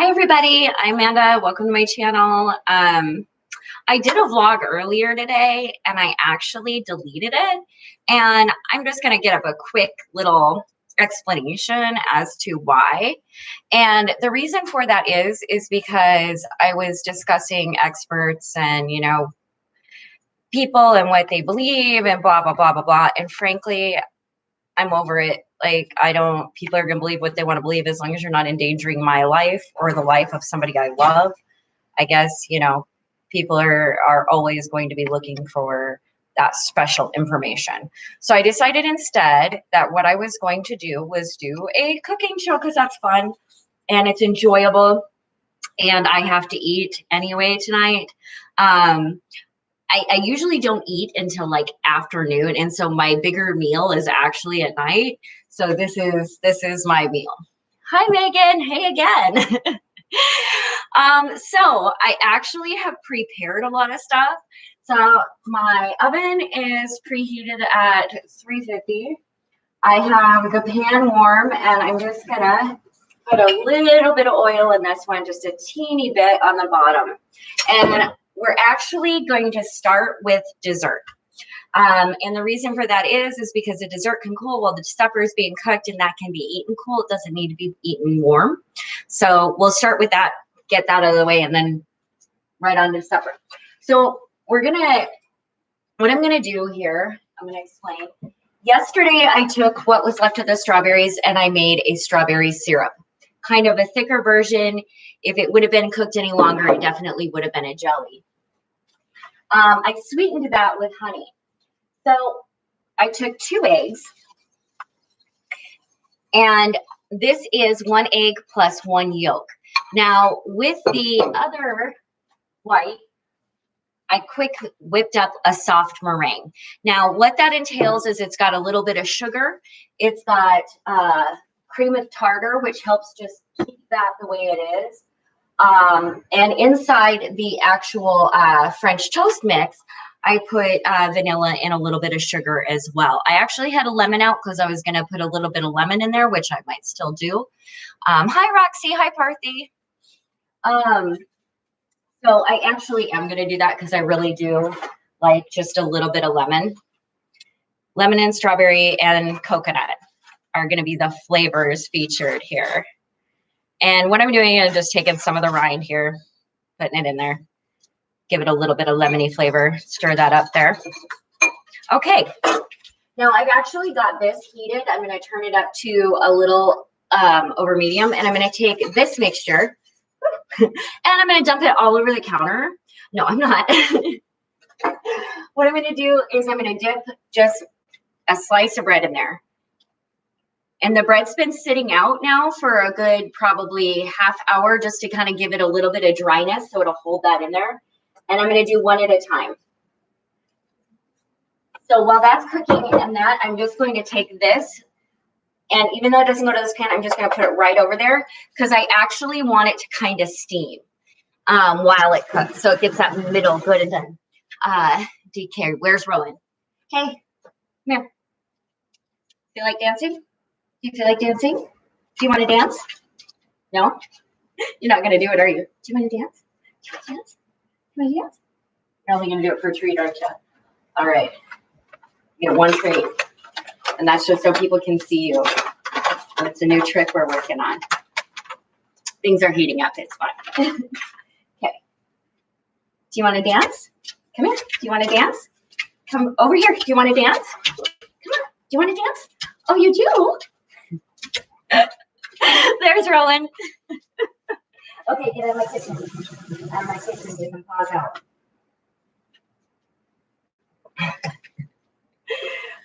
Hi everybody, I'm Manda. Welcome to my channel. I did a vlog earlier today and I actually deleted it. And I'm just going to get up a quick little explanation as to why. And the reason for that is because I was discussing experts and, people and what they believe and blah, blah, blah, blah, blah. And frankly, I'm over it. Like, people are going to believe what they want to believe as long as you're not endangering my life or the life of somebody I love. I guess, people are always going to be looking for that special information. So I decided instead that what I was going to do was do a cooking show because that's fun and it's enjoyable. And I have to eat anyway tonight. I usually don't eat until like afternoon. And so my bigger meal is actually at night. So this is my meal. Hi, Megan. Hey again. So I actually have prepared a lot of stuff. So my oven is preheated at 350. I have the pan warm and I'm just gonna put a little bit of oil in this one, just a teeny bit on the bottom. And we're actually going to start with dessert. And the reason for that is because the dessert can cool while the supper is being cooked and that can be eaten cool. It doesn't need to be eaten warm. So we'll start with that, get that out of the way, and then right on to supper. So what I'm gonna do here, I'm gonna explain. Yesterday, I took what was left of the strawberries and I made a strawberry syrup, kind of a thicker version. If it would have been cooked any longer, it definitely would have been a jelly. I sweetened that with honey. So I took 2 eggs, and this is 1 egg plus 1 yolk. Now, with the other white, I quick whipped up a soft meringue. Now, what that entails is it's got a little bit of sugar. It's got cream of tartar, which helps just keep that the way it is. And inside the actual French toast mix, I put vanilla and a little bit of sugar as well. I actually had a lemon out because I was going to put a little bit of lemon in there, which I might still do. Hi, Roxy. Hi, Parthy. So I actually am going to do that because I really do like just a little bit of lemon. Lemon and strawberry and coconut are going to be the flavors featured here. And what I'm doing is just taking some of the rind here, putting it in there. Give it a little bit of lemony flavor. Stir that up there. Okay. Now I've actually got this heated. I'm going to turn it up to a little over medium. And I'm going to take this mixture and I'm going to dump it all over the counter. No, I'm not. What I'm going to do is I'm going to dip just a slice of bread in there. And the bread's been sitting out now for a good probably half hour just to kind of give it a little bit of dryness so it'll hold that in there. And I'm going to do one at a time. So while that's cooking and that, I'm just going to take this. And even though it doesn't go to this pan, I'm just going to put it right over there because I actually want it to kind of steam while it cooks. So it gets that middle good and done. DK, where's Rowan? Hey, come here. Feel like dancing? Do you feel like dancing? Do you want to dance? No? You're not going to do it, are you? Do you want to dance? Do you want to dance? Do you want to dance? You're only going to do it for a treat, aren't you? All right. You get 1 treat. And that's just so people can see you. It's a new trick we're working on. Things are heating up. It's fun. Okay. Do you want to dance? Come here. Do you want to dance? Come over here. Do you want to dance? Come on. Do you want to dance? Oh, you do? There's Rowan. Okay, get out of my kitchen. Out of my kitchen, get some paws out.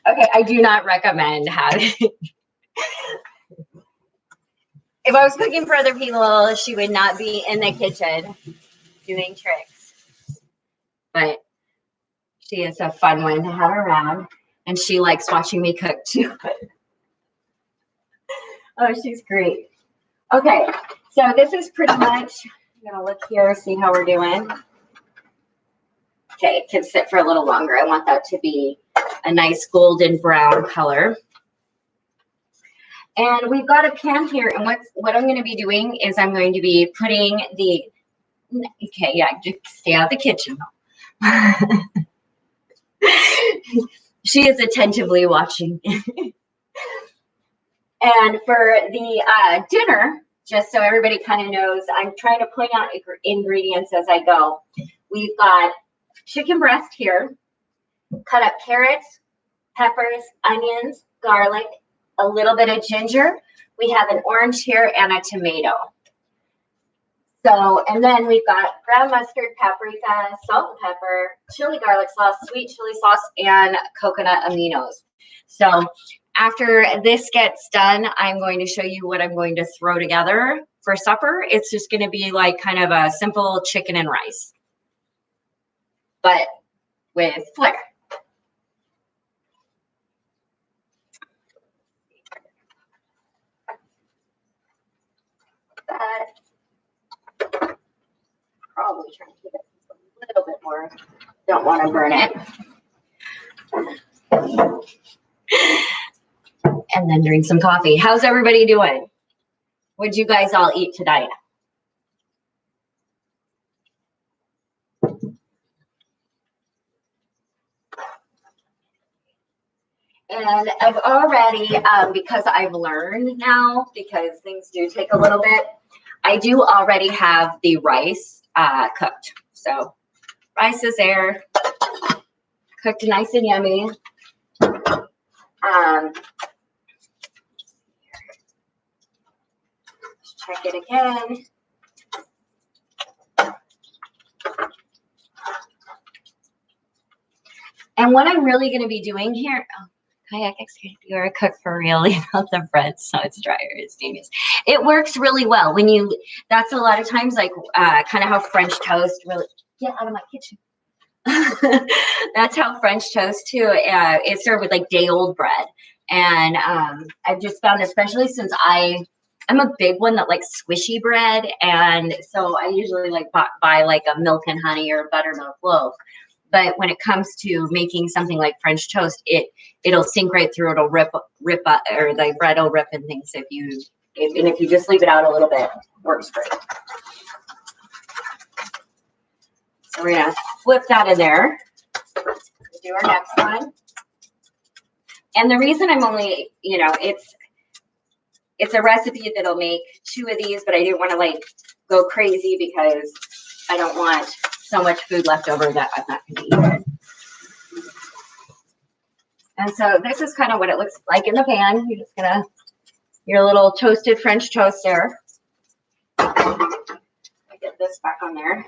Okay, I do not recommend having. If I was cooking for other people, she would not be in the kitchen doing tricks. But she is a fun one to have around, and she likes watching me cook too. Oh, she's great. Okay, so this is pretty much, I'm going to look here, see how we're doing. Okay, it can sit for a little longer. I want that to be a nice golden brown color. And we've got a pan here, and what I'm going to be doing is I'm going to be putting the, okay, yeah, just stay out of the kitchen. She is attentively watching. And for the dinner, just so everybody kind of knows, I'm trying to point out ingredients as I go. We've got chicken breast here, cut up carrots, peppers, onions, garlic, a little bit of ginger. We have an orange here and a tomato. So, and then we've got ground mustard, paprika, salt and pepper, chili garlic sauce, sweet chili sauce, and coconut aminos. So after this gets done, I'm going to show you what I'm going to throw together for supper. It's just going to be like kind of a simple chicken and rice, but with flair. That probably trying to keep it a little bit more. Don't want to burn it. And then drink some coffee. How's everybody doing? What'd you guys all eat tonight? And I've already, because I've learned now, because things do take a little bit, I do already have the rice cooked. So rice is there, cooked nice and yummy. Check it again. And what I'm really going to be doing here, kayak experience, you're a cook for real, leave out the bread so it's drier. It's genius. It works really well when you, that's a lot of times like kind of how French toast really, get out of my kitchen. That's how French toast too, it's served with like day old bread. And I've just found, especially since I'm a big one that likes squishy bread. And so I usually like buy like a milk and honey or buttermilk loaf. But when it comes to making something like French toast, it'll sink right through. It'll rip up, or the bread will rip and things if you just leave it out a little bit, works great. So we're gonna flip that in there. Do our next one. And the reason I'm only, it's a recipe that'll make 2 of these, but I didn't want to like go crazy because I don't want so much food left over that I'm not going to eat it. And so this is kind of what it looks like in the pan. You're just gonna, your little toasted French toast there. Get this back on there.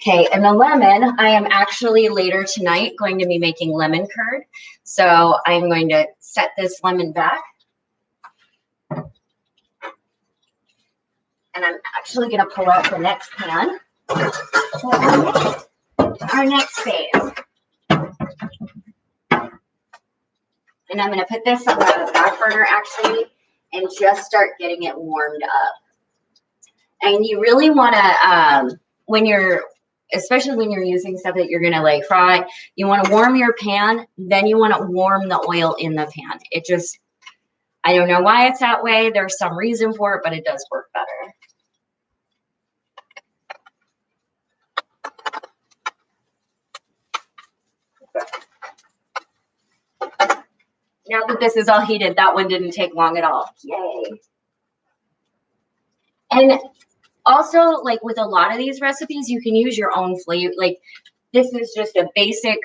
Okay, and the lemon, I am actually later tonight going to be making lemon curd. So I'm going to set this lemon back. And I'm actually going to pull out the next pan. Our next phase. And I'm going to put this on the back burner actually and just start getting it warmed up. And you really want to, especially when you're using stuff that you're going to like fry, you want to warm your pan, then you want to warm the oil in the pan. It just, I don't know why it's that way. There's some reason for it, but it does work better. Now that this is all heated, that one didn't take long at all. Yay. And also, like with a lot of these recipes, you can use your own flavor. Like this is just a basic,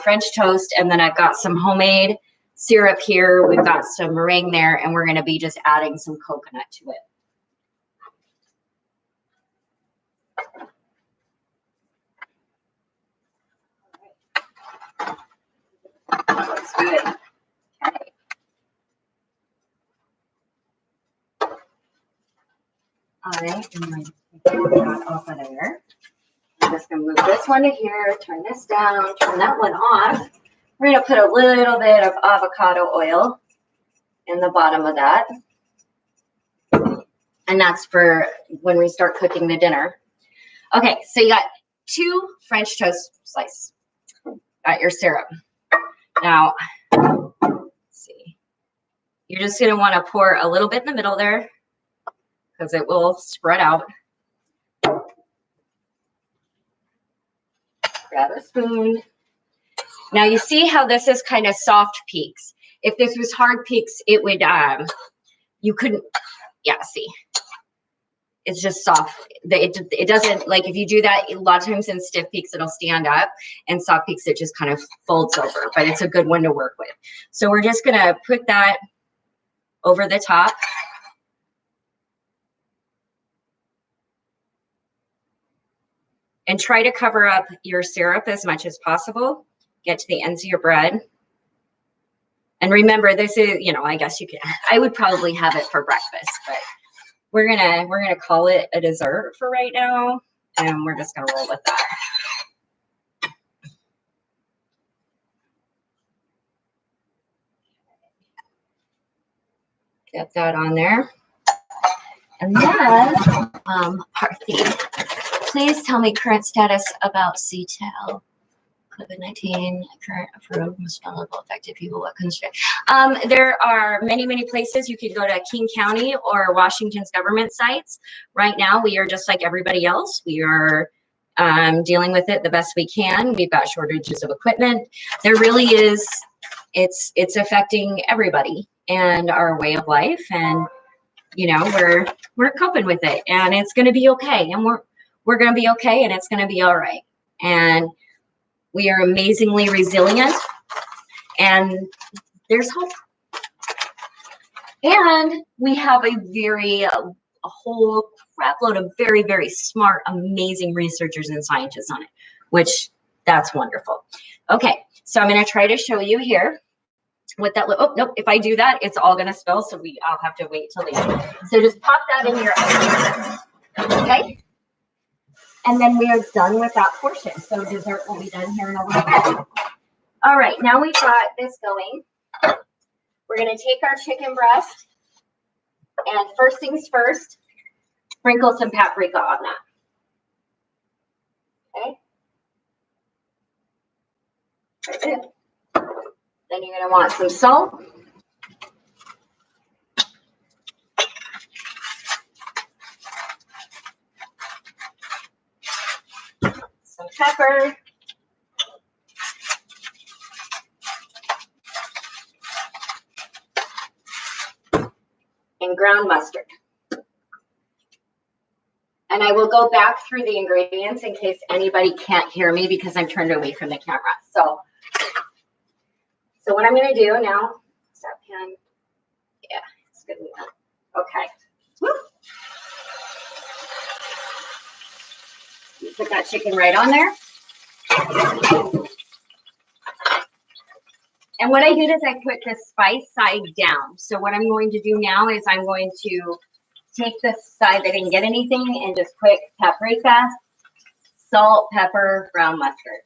French toast. And then I've got some homemade syrup here. We've got some meringue there, and we're going to be just adding some coconut to it. Looks good. Okay. I am going to take that off of there. I'm just going to move this one to here, turn this down, turn that one off. We're going to put a little bit of avocado oil in the bottom of that. And that's for when we start cooking the dinner. Okay, so you got 2 French toast slices. Got your syrup. Now, You're just going to want to pour a little bit in the middle there because it will spread out. Grab a spoon. Now you see how this is kind of soft peaks. If this was hard peaks, it would, you couldn't, yeah, see. It's just soft. It doesn't, like if you do that, a lot of times in stiff peaks, it'll stand up, and soft peaks, it just kind of folds over, but it's a good one to work with. So we're just going to put that over the top. And try to cover up your syrup as much as possible. Get to the ends of your bread. And remember, this is, you know, I guess you can, I would probably have it for breakfast, but we're gonna call it a dessert for right now, and we're just gonna roll with that. Get that on there. And then, Parthy, please tell me current status about CTEL. COVID-19 current approved most vulnerable affected people. What constraint? There are many, many places. You could go to King County or Washington's government sites. Right now, we are just like everybody else. We are dealing with it the best we can. We've got shortages of equipment. There really is. It's affecting everybody and our way of life, and you know we're coping with it, and it's going to be okay, and we're going to be okay, and it's going to be all right, and we are amazingly resilient, and there's hope. And we have a whole crap load of very, very smart, amazing researchers and scientists on it, which that's wonderful. Okay, so I'm going to try to show you here what that, oh, nope, if I do that, it's all going to spill, so I'll have to wait till the end. So just pop that in your oven, okay? And then we are done with that portion. So dessert will be done here in a little bit. All right, now we've got this going. We're going to take our chicken breast, and first things first, sprinkle some paprika on that. Okay. That's it. Then you're going to want some salt. Some pepper. And ground mustard. And I will go back through the ingredients in case anybody can't hear me because I'm turned away from the camera. So what I'm going to do now is that pan. Yeah, it's good enough. Okay. Woo. Put that chicken right on there. And what I did is I put the spice side down. So what I'm going to do now is I'm going to take the side that didn't get anything and just put paprika, salt, pepper, ground mustard.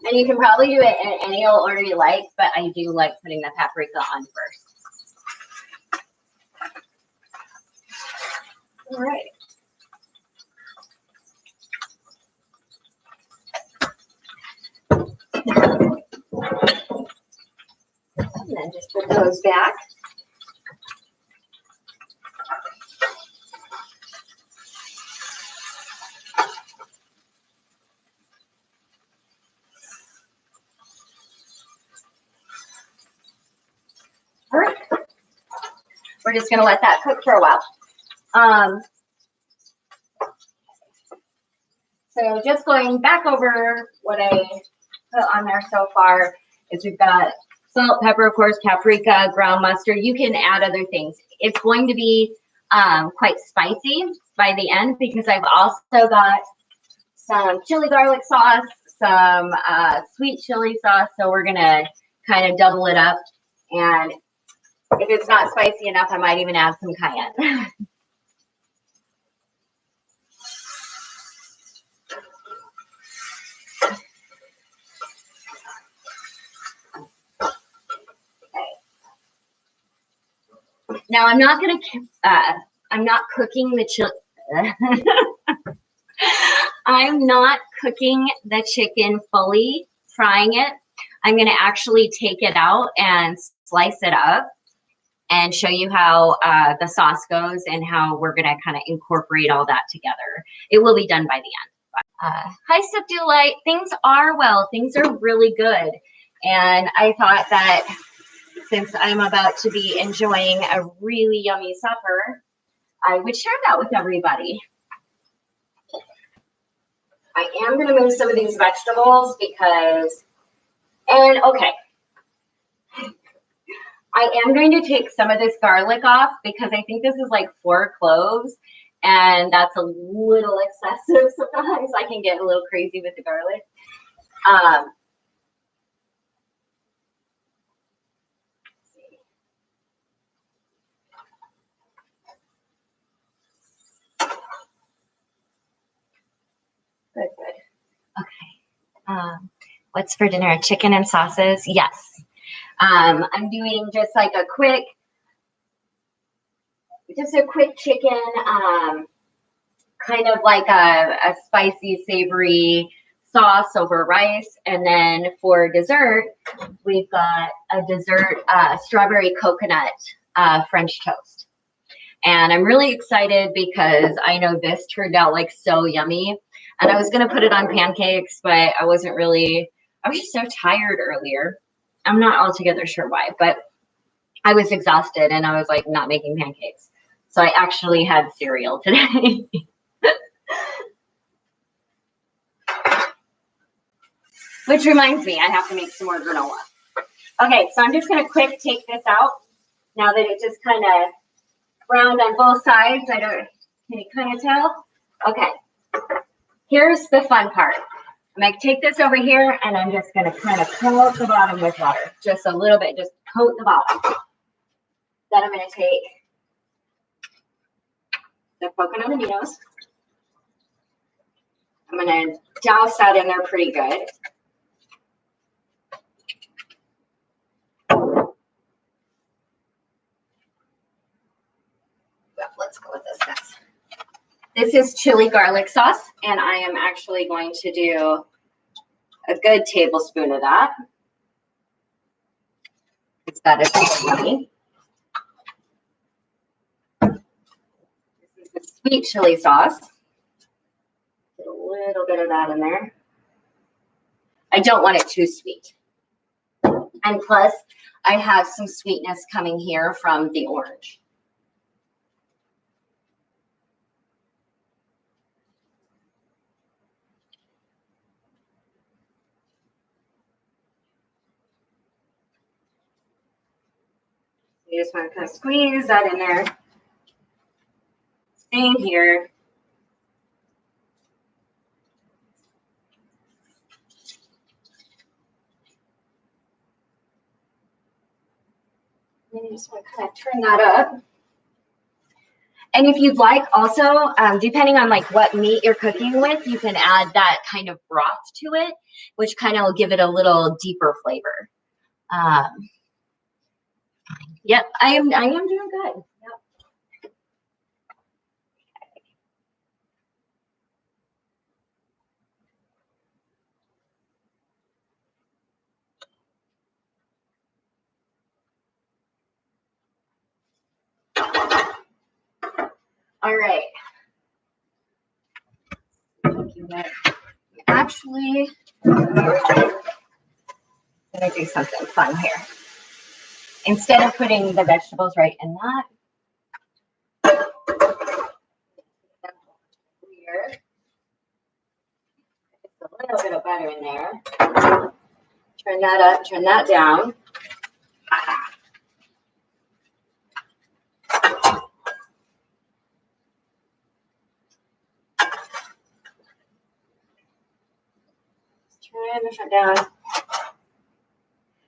And you can probably do it in any order you like, but I do like putting the paprika on first. All right. And then just put those back. All right. We're just going to let that cook for a while. So just going back over what I put on there so far is we've got salt, pepper, of course, paprika, ground mustard. You can add other things. It's going to be quite spicy by the end because I've also got some chili garlic sauce, some sweet chili sauce. So we're going to kind of double it up. And if it's not spicy enough, I might even add some cayenne. Now I'm not cooking the I'm not cooking the chicken fully, frying it. I'm going to actually take it out and slice it up and show you how the sauce goes and how we're going to kind of incorporate all that together. It will be done by the end. Hi, Subdue Light. Things are well. Things are really good. And I thought that since I'm about to be enjoying a really yummy supper, I would share that with everybody. I am going to move some of these vegetables because, and okay, I am going to take some of this garlic off because I think this is like 4 cloves and that's a little excessive sometimes. I can get a little crazy with the garlic. Good, good. Okay. What's for dinner? Chicken and sauces? Yes. I'm doing just like a quick chicken, kind of like a spicy, savory sauce over rice. And then for dessert, we've got a dessert strawberry coconut French toast. And I'm really excited because I know this turned out like so yummy. And I was going to put it on pancakes, but I was just so tired earlier. I'm not altogether sure why, but I was exhausted and I was like not making pancakes. So I actually had cereal today. Which reminds me, I have to make some more granola. Okay, so I'm just going to quick take this out now that it just kind of browned on both sides. Can you kind of tell? Okay, here's the fun part. I'm going to take this over here and I'm just going to kind of coat the bottom with water. Just a little bit, just coat the bottom. Then I'm going to take the coconut aminos. I'm going to douse that in there pretty good. Let's go with this next. This is chili garlic sauce, and I am actually going to do a good tablespoon of that. It's got a yummy. This is the sweet chili sauce. Get a little bit of that in there. I don't want it too sweet. And plus, I have some sweetness coming here from the orange. You just want to kind of squeeze that in there. Same here. And you just want to kind of turn that up. And if you'd like also, depending on like what meat you're cooking with, you can add that kind of broth to it, which kind of will give it a little deeper flavor. Yep, I am doing good. Yep. All right. Actually, I'm gonna do something fun here. Instead of putting the vegetables right in that, just a little bit of butter in there. Turn that up, turn that down. Turn it down.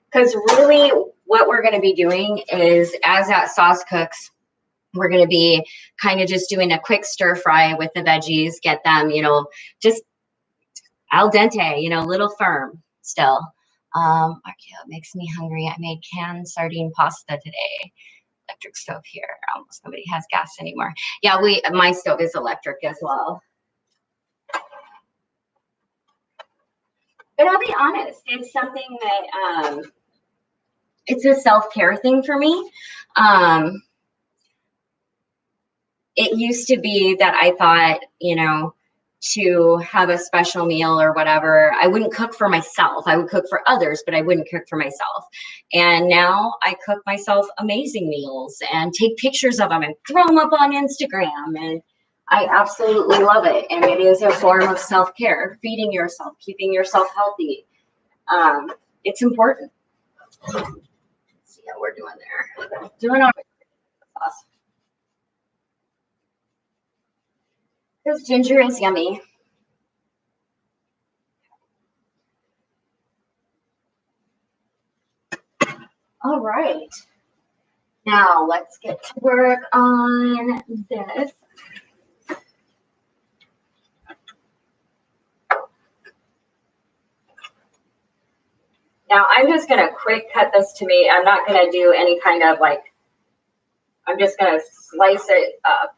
Because really what we're going to be doing is as that sauce cooks, we're going to be kind of just doing a quick stir fry with the veggies, get them, just al dente, a little firm still. Okay, it makes me hungry. I made canned sardine pasta today. electric stove here. Almost nobody has gas anymore. Yeah, my stove is electric as well. But I'll be honest, it's something that it's a self-care thing for me. It used to be that I thought, to have a special meal or whatever, I wouldn't cook for myself. I would cook for others, but I wouldn't cook for myself. And now I cook myself amazing meals and take pictures of them and throw them up on Instagram. And I absolutely love it. And it is a form of self-care, feeding yourself, keeping yourself healthy. It's important. Let's see how we're doing there. Doing all right. Sauce. This ginger is yummy. All right. Now let's get to work on this. Now I'm just going to quick cut this tomato. I'm not going to do any kind of I'm just going to slice it up.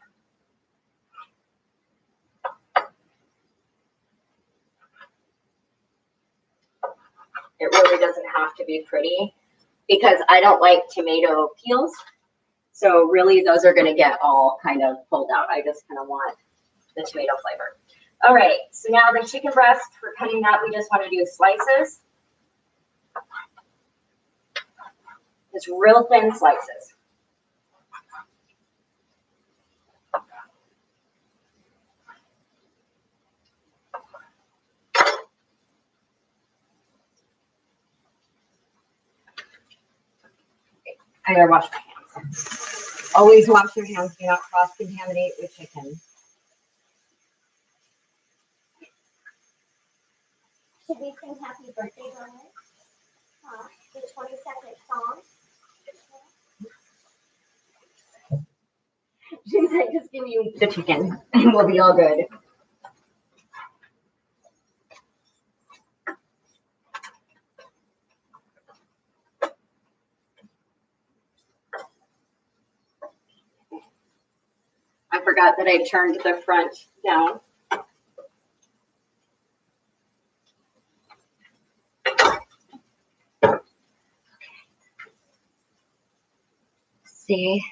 It really doesn't have to be pretty because I don't like tomato peels. So really those are going to get all kind of pulled out. I just kind of want the tomato flavor. All right, so now the chicken breast, for cutting that, we just want to do slices. Just real thin slices. I gotta wash my hands. Always wash your hands. Do not cross-contaminate with chicken. Should we sing happy birthday, Brian? The 22nd song? She's like, just give me the chicken and we'll be all good. I forgot that I turned the front down. See,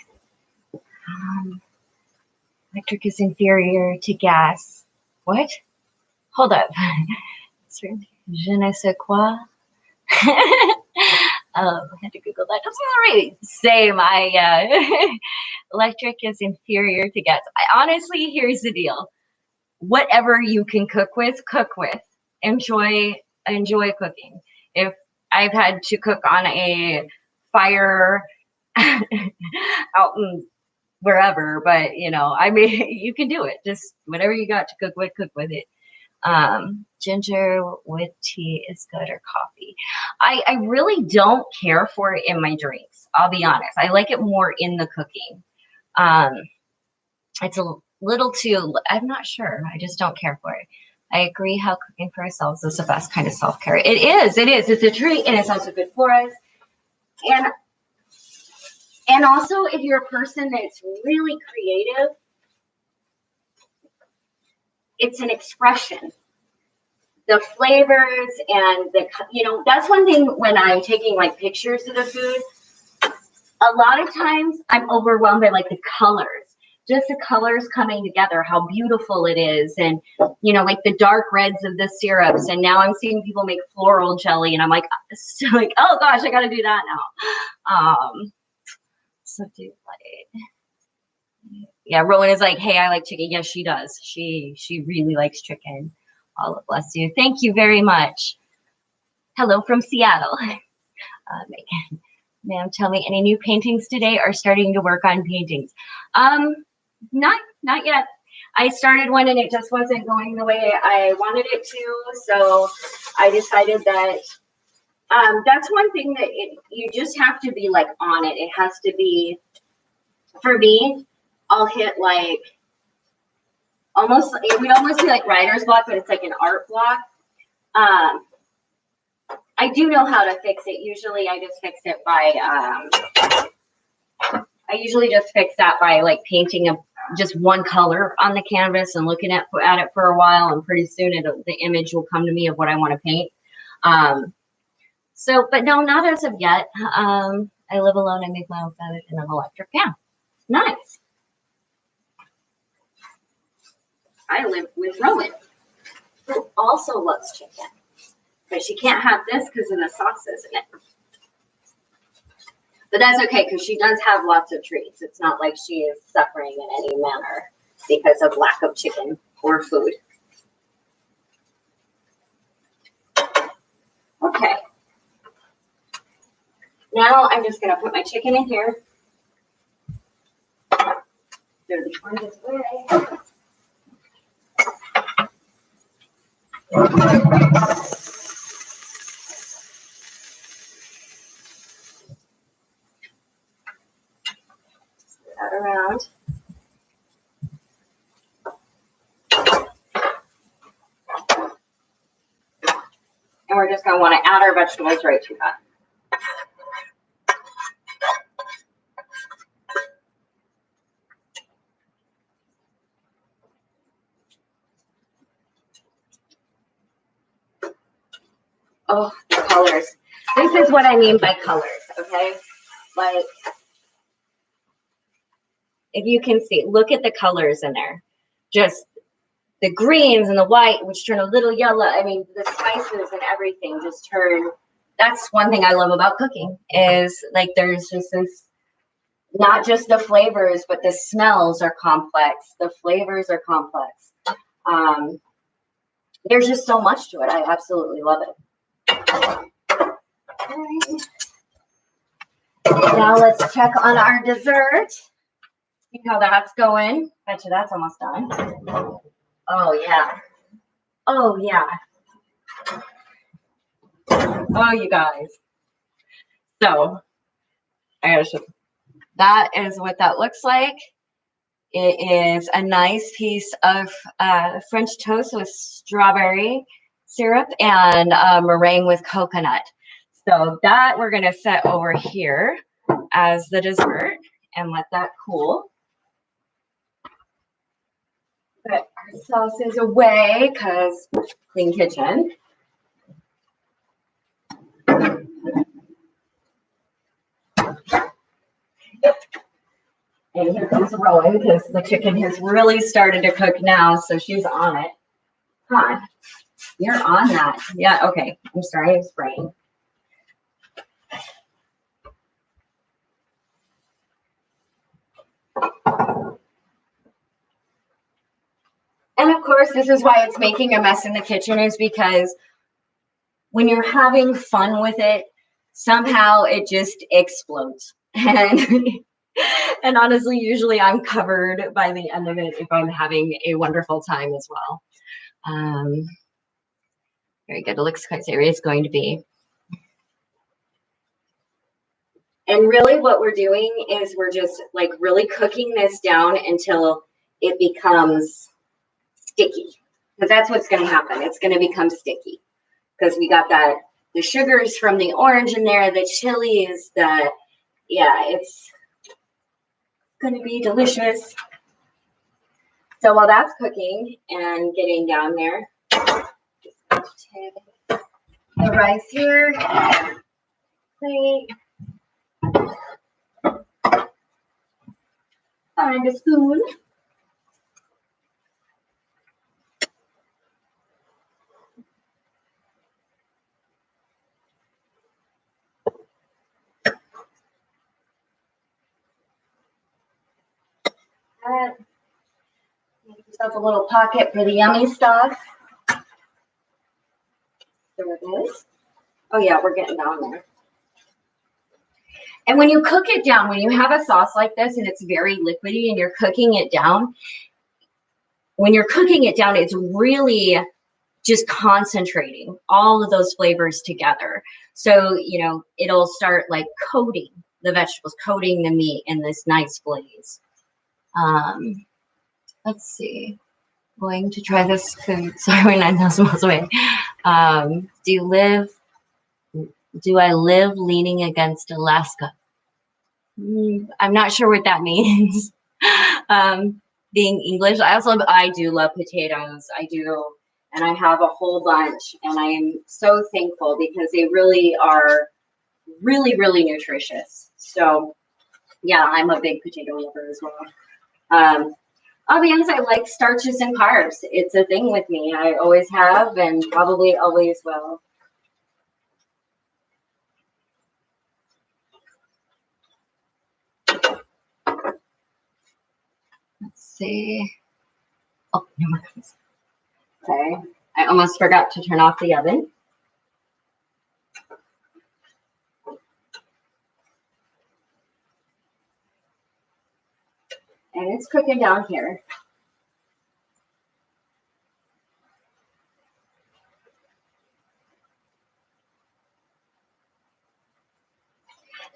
electric is inferior to gas. What? Hold up. Je ne sais quoi. I had to Google that. Doesn't really say my electric is inferior to gas. Honestly, here's the deal. Whatever you can cook with, cook with. Enjoy cooking. If I've had to cook on a fire out in wherever, but I mean, you can do it. Just whatever you got to cook with it. Ginger with tea is good, or coffee. I really don't care for it in my drinks. I'll be honest. I like it more in the cooking. It's a little too, I'm not sure. I just don't care for it. I agree how cooking for ourselves is the best kind of self-care. It is. It's a treat, and it's also good for us. And also, if you're a person that's really creative, it's an expression. The flavors and that's one thing when I'm taking pictures of the food. A lot of times I'm overwhelmed by the colors. Just the colors coming together, how beautiful it is. And, the dark reds of the syrups. And now I'm seeing people make floral jelly. And I'm oh gosh, I got to do that now. So do yeah, Rowan is like, hey, I like chicken. Yes, she does. She really likes chicken. Allah bless you. Thank you very much. Hello from Seattle. Megan, ma'am, tell me, any new paintings today or starting to work on paintings? Not yet. I started one and it just wasn't going the way I wanted it to. So I decided that that's one thing that you just have to be on it. It has to be, for me, I'll hit almost, it would almost be like writer's block, but it's like an art block. I do know how to fix it. Usually I just fix it by, I I usually just fix that by like painting just one color on the canvas and looking at it for a while, and pretty soon the image will come to me of what I want to paint. So, but no, not as of yet. I live alone. I make my own food in an electric pan. Nice. I live with Rowan, who also loves chicken, but she can't have this because of the sauces in it. But that's okay, because she does have lots of treats. It's not like she is suffering in any manner because of lack of chicken or food. Okay. Now I'm just going to put my chicken in here. Throw the oranges away. That around. And we're just going to want to add our vegetables right to that. Oh, the colors. This is what I mean by colors, okay? Like, if you can see, look at the colors in there. Just the greens and the white, which turn a little yellow. I mean, the spices and everything just turn. That's one thing I love about cooking, is like there's just this, not just the flavors, but the smells are complex. The flavors are complex. There's just so much to it. I absolutely love it. Okay. Now let's check on our dessert. See how that's going. Bet you that's almost done. Oh yeah. Oh yeah. Oh, you guys. So I gotta show. That is what that looks like. It is a nice piece of French toast with strawberry syrup and meringue with coconut. So that we're going to set over here as the dessert and let that cool. Put our sauces away because clean kitchen. And here comes Rowan, because the chicken has really started to cook now, so she's on it. Come on. You're on that. Yeah, okay. I'm sorry, I'm spraying. And of course, this is why it's making a mess in the kitchen, is because when you're having fun with it, somehow it just explodes. And honestly, usually I'm covered by the end of it if I'm having a wonderful time as well. Very good. It looks quite serious. It's going to be. And really what we're doing is we're just like really cooking this down until it becomes sticky. Because that's what's going to happen. It's going to become sticky. Because we got the sugars from the orange in there, the chilies, it's going to be delicious. So while that's cooking and getting down there, just going to take the rice here, plate, find a spoon. Make yourself a little pocket for the yummy stuff. There it is. Oh yeah, we're getting down there. And when you cook it down, when you have a sauce like this and it's very liquidy and you're cooking it down, when you're cooking it down, it's really just concentrating all of those flavors together. So, it'll start like coating the vegetables, coating the meat in this nice glaze. Let's see. Going to try this food. Sorry, we're 9,000 miles away. Do I live leaning against Alaska? I'm not sure what that means. Being English, I do love potatoes. I do, and I have a whole bunch, and I am so thankful because they really are really nutritious. So yeah, I'm a big potato lover as well. I'll be honest, I like starches and carbs. It's a thing with me. I always have and probably always will. Let's see. Oh, no more. Okay. I almost forgot to turn off the oven. And it's cooking down here.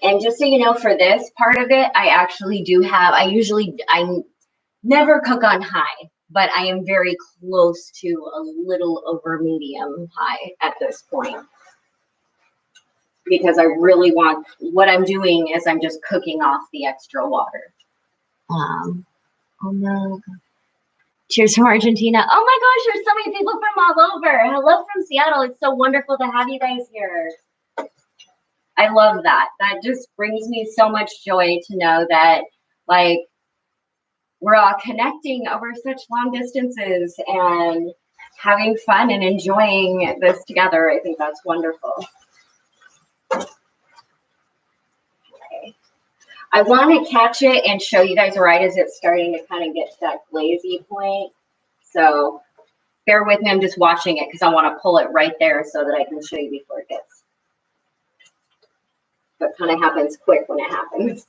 And just so you know, for this part of it, I never cook on high, but I am very close to a little over medium high at this point. Because I really want, what I'm doing is I'm just cooking off the extra water. Oh no. Cheers from Argentina. Oh my gosh, there's so many people from all over. Hello from Seattle. It's so wonderful to have you guys here. I love that. That just brings me so much joy to know that, like, we're all connecting over such long distances and having fun and enjoying this together. I think that's wonderful. Okay. I want to catch it and show you guys right as it's starting to kind of get to that glazy point. So bear with me. I'm just watching it because I want to pull it right there so that I can show you before it gets. But kind of happens quick when it happens.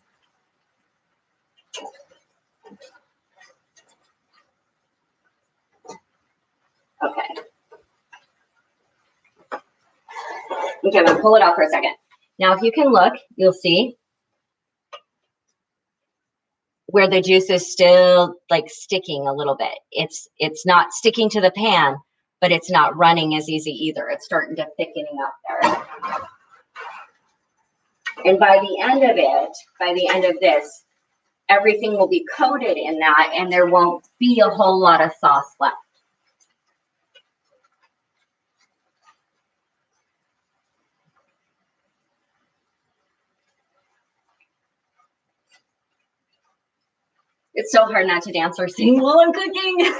Okay. Okay, I'm gonna pull it out for a second. Now, if you can look, you'll see where the juice is still like sticking a little bit. It's not sticking to the pan, but it's not running as easy either. It's starting to thickening up there. And by the end of it, by the end of this, everything will be coated in that and there won't be a whole lot of sauce left. It's so hard not to dance or sing while I'm cooking.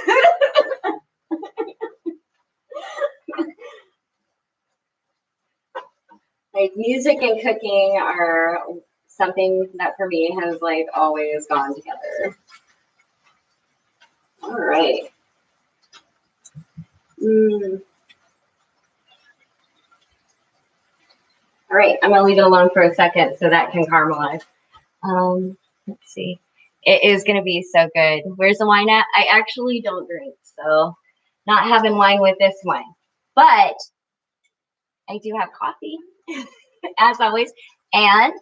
Like music and cooking are something that for me has like always gone together. All right. All right, I'm gonna leave it alone for a second so that can caramelize. Let's see. It is gonna be so good. Where's the wine at? I actually don't drink, so not having wine with this one. But I do have coffee, as always. And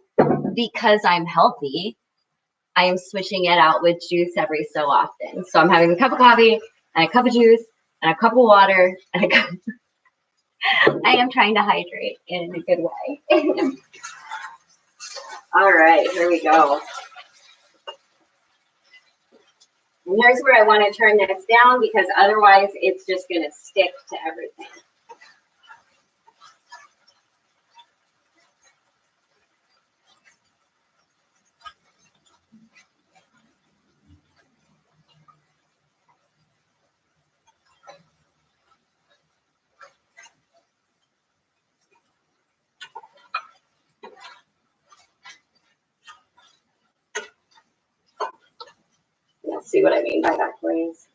because I'm healthy, I am switching it out with juice every so often. So I'm having a cup of coffee and a cup of juice and a cup of water and a cup. I am trying to hydrate in a good way. All right, here we go. And here's where I want to turn this down because otherwise it's just going to stick to everything. Let's see what I mean by that, please.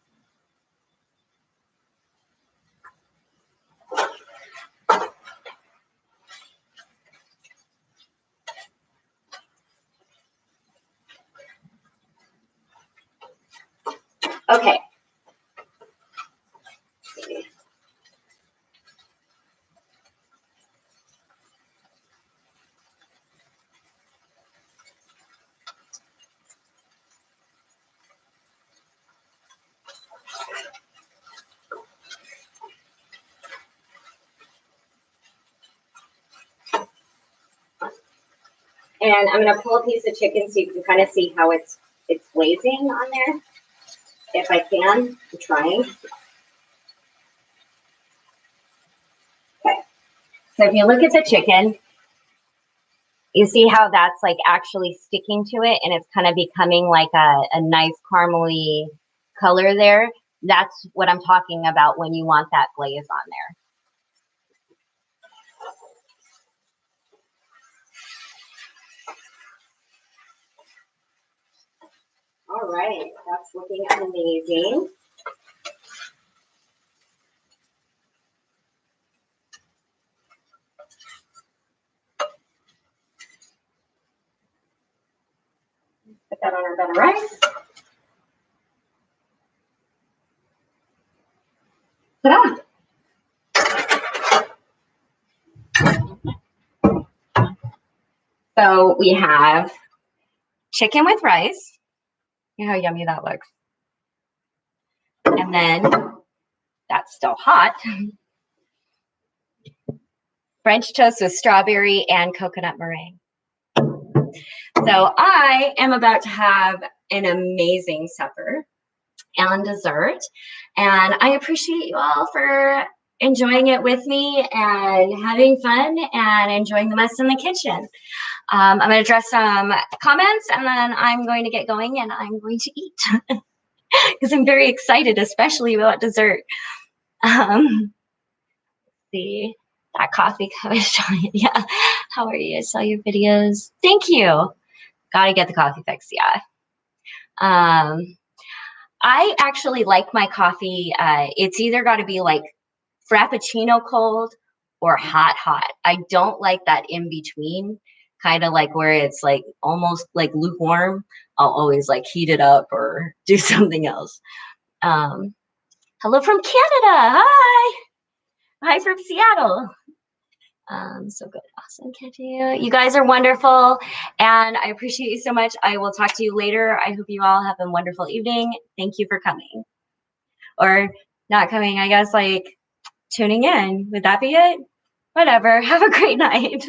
Okay. And I'm gonna pull a piece of chicken so you can kind of see how it's glazing on there. If I can, I'm trying. Okay. So if you look at the chicken, you see how that's like actually sticking to it and it's kind of becoming like a nice caramely color there. That's what I'm talking about when you want that glaze on there. All right, that's looking amazing. Put that on our bed of rice. Ta-da! So we have chicken with rice. You know how yummy that looks. And then that's still hot. French toast with strawberry and coconut meringue. So I am about to have an amazing supper and dessert. And I appreciate you all for enjoying it with me and having fun and enjoying the mess in the kitchen. I'm going to address some comments and then I'm going to get going and I'm going to eat because I'm very excited, especially about dessert. See that coffee cup is giant. Yeah. How are you? I saw your videos. Thank you. Got to get the coffee fix. Yeah. I actually like my coffee. It's either got to be like Frappuccino cold or hot, hot. I don't like that in between, kind of like where it's like almost like lukewarm. I'll always like heat it up or do something else. Hello from Canada. Hi. Hi from Seattle. So good. Awesome catching you. You guys are wonderful. And I appreciate you so much. I will talk to you later. I hope you all have a wonderful evening. Thank you for coming. Or not coming, I guess, like tuning in. Would that be it? Whatever. Have a great night.